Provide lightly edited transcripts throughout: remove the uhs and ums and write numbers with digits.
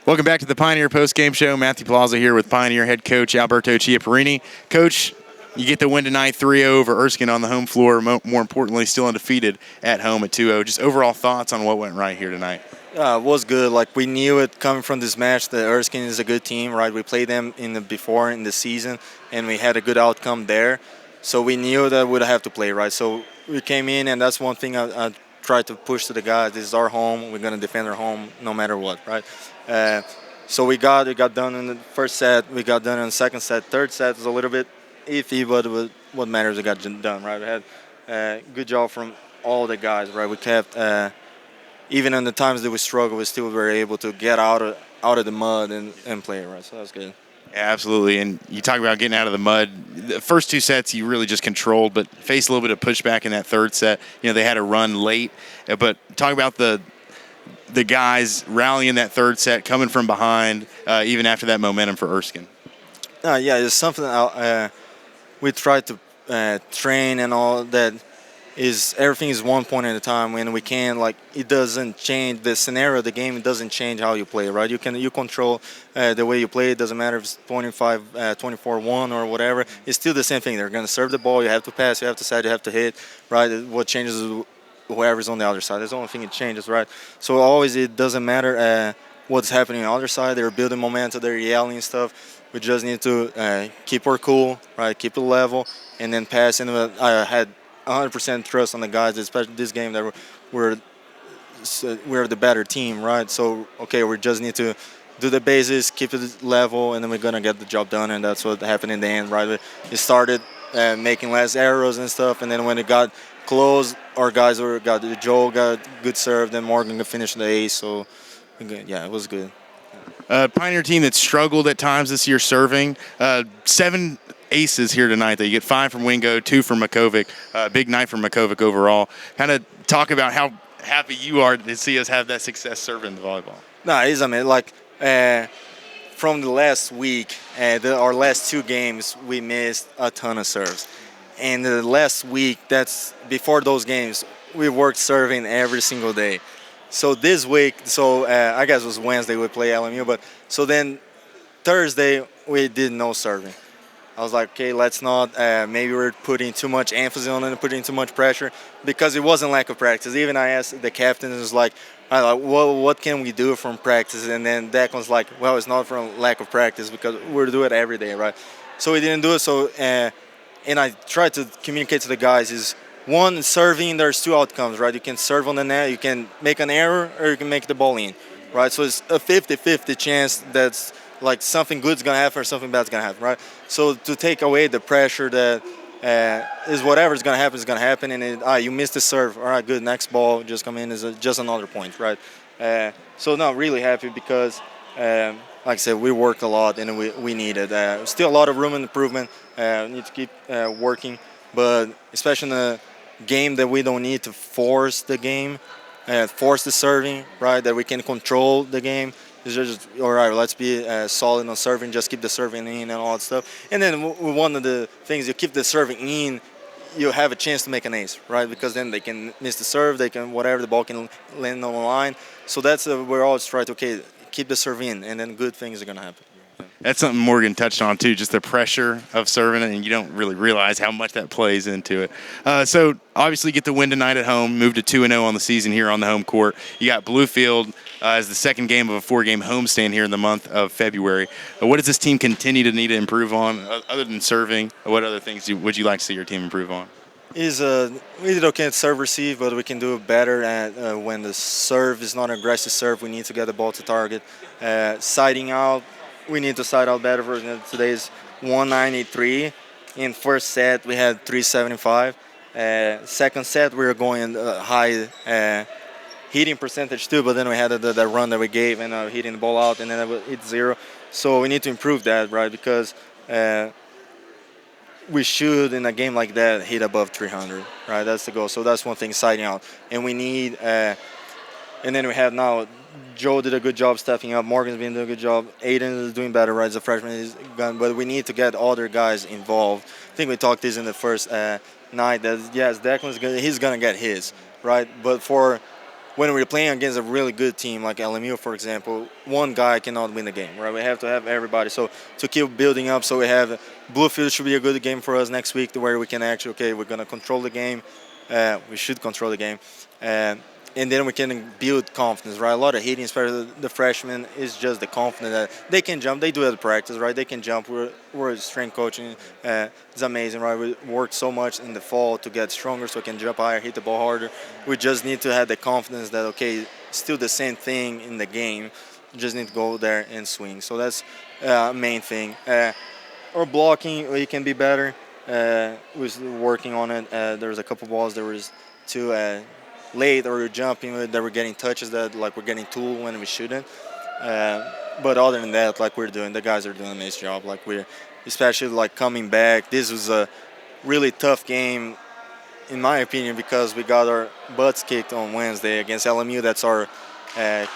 Welcome back to the Pioneer Postgame Show. Matthew Plaza here with Pioneer head coach Alberto Chiaparini. Coach, you get the win tonight 3-0 over Erskine on the home floor. More importantly, still undefeated at home at 2-0. Just overall thoughts on what went right here tonight? It was good. Like, we knew it coming from this match that Erskine is a good team, right? We played them before in the season, and we had a good outcome there. So we knew that we'd have to play, right? So we came in, and that's one thing I tried to push to the guys. This is our home. We're going to defend our home no matter what, right? So we got done in the first set. We got done in the second set. Third set was a little bit iffy, but what matters, we got done, right? We had good job from all the guys, right? We kept, even in the times that we struggled, we still were able to get out of the mud and play, right? So that's good. Yeah, absolutely. And you talk about getting out of the mud. The first two sets you really just controlled, but faced a little bit of pushback in that third set. You know, they had a run late. But talk about the guys rallying that third set, coming from behind, even after that momentum for Erskine. Yeah, it's something we try to train and all that. Everything is 1 point at a time. When we can, like, it doesn't change the scenario of the game. It doesn't change how you play, right? You control the way you play. It doesn't matter if it's 24-1 or whatever. It's still the same thing. They're going to serve the ball. You have to pass. You have to set. You have to hit, right? What changes is whoever's on the other side. That's the only thing that changes, right? So always it doesn't matter what's happening on the other side. They're building momentum. They're yelling and stuff. We just need to keep our cool, right? Keep it level, and then pass. And I had 100% trust on the guys, especially this game, that we're the better team, right? So, okay, we just need to do the basics, keep it level, and then we're going to get the job done, and that's what happened in the end, right? It started making less errors and stuff, and then when it got close, our guys Joe got good serve, then Morgan could finish the ace, so, yeah, it was good. Pioneer team that struggled at times this year serving. 7 aces here tonight. You get 5 from Wingo, 2 from Makovic. Big night from Makovic overall. Kind of talk about how happy you are to see us have that success serving the volleyball. No, it is. I mean, like, from the last week, our last 2 games, we missed a ton of serves. And the last week, that's before those games, we worked serving every single day. So this week, I guess it was Wednesday we play LMU, but so then Thursday we did no serving. I was like, okay, let's not. Maybe we're putting too much emphasis on it and putting too much pressure, because it wasn't lack of practice. Even I asked the captain, it was like, what can we do from practice? And then Declan's like, well, it's not from lack of practice, because we do it every day, right? So we didn't do it. So and I tried to communicate to the guys is, one, serving, there's 2 outcomes, right? You can serve on the net, you can make an error, or you can make the ball in, right? So it's a 50-50 chance that's like something good's going to happen or something bad's going to happen, right? So to take away the pressure that is whatever's going to happen is going to happen, and you missed the serve, all right, good, next ball, just come in, is just another point, right? So no, really happy because, like I said, we worked a lot and we need it. Still a lot of room in improvement, need to keep working, but especially in the game that we don't need to force the game, force the serving, right, that we can control the game. It's just, all right, let's be solid on serving, just keep the serving in and all that stuff. And then one of the things, you keep the serving in, you have a chance to make an ace, right? Because then they can miss the serve, they can, whatever, the ball can land on the line. So that's, we're always trying to, okay, keep the serve in, and then good things are going to happen. That's something Morgan touched on, too, just the pressure of serving it, and you don't really realize how much that plays into it. So, obviously, get the win tonight at home, move to 2-0 on the season here on the home court. You got Bluefield as the second game of a 4-game homestand here in the month of February. What does this team continue to need to improve on, other than serving? What other things would you like to see your team improve on? We did okay at serve receive, but we can do better at when the serve is not an aggressive serve. We need to get the ball to target. Siding out, we need to side out better. Today's 193. In first set, we had 375. Second set, we were going high hitting percentage too, but then we had that run that we gave and hitting the ball out, and then it hit 0. So we need to improve that, right? Because we should, in a game like that, hit above 300, right? That's the goal. So that's one thing, siding out. And we need, and then we have now, Joe did a good job stepping up. Morgan's been doing a good job. Aiden is doing better, right? As a freshman, but we need to get other guys involved. I think we talked this in the first night that, yes, Declan's he's going to get his, right? But for when we're playing against a really good team like LMU, for example, one guy cannot win the game, right? We have to have everybody. So to keep building up, so we have Bluefield should be a good game for us next week, to where we can actually, okay, we're gonna control the game. We should control the game. And then we can build confidence, right? A lot of hitting, especially the freshmen, is just the confidence that they can jump. They do it at practice, right? They can jump. We're strength coaching. It's amazing, right? We worked so much in the fall to get stronger so we can jump higher, hit the ball harder. We just need to have the confidence that, okay, still the same thing in the game. You just need to go there and swing. So that's main thing. Or blocking, we can be better. We're working on it. There was a couple balls. There was two late, or jumping that we're getting touches that like we're getting tool when we shouldn't. But other than that, like the guys are doing a nice job. Like we're, especially like coming back. This was a really tough game, in my opinion, because we got our butts kicked on Wednesday against LMU. That's our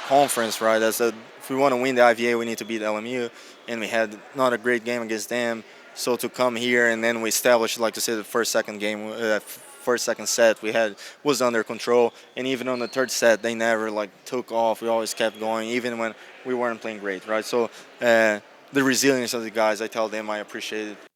conference, right? If we want to win the IVA, we need to beat LMU, and we had not a great game against them. So to come here and then we established, like to say, the first second set we had was under control, and even on the third set they never like took off. We always kept going, even when we weren't playing great, right? So the resilience of the guys, I tell them I appreciate it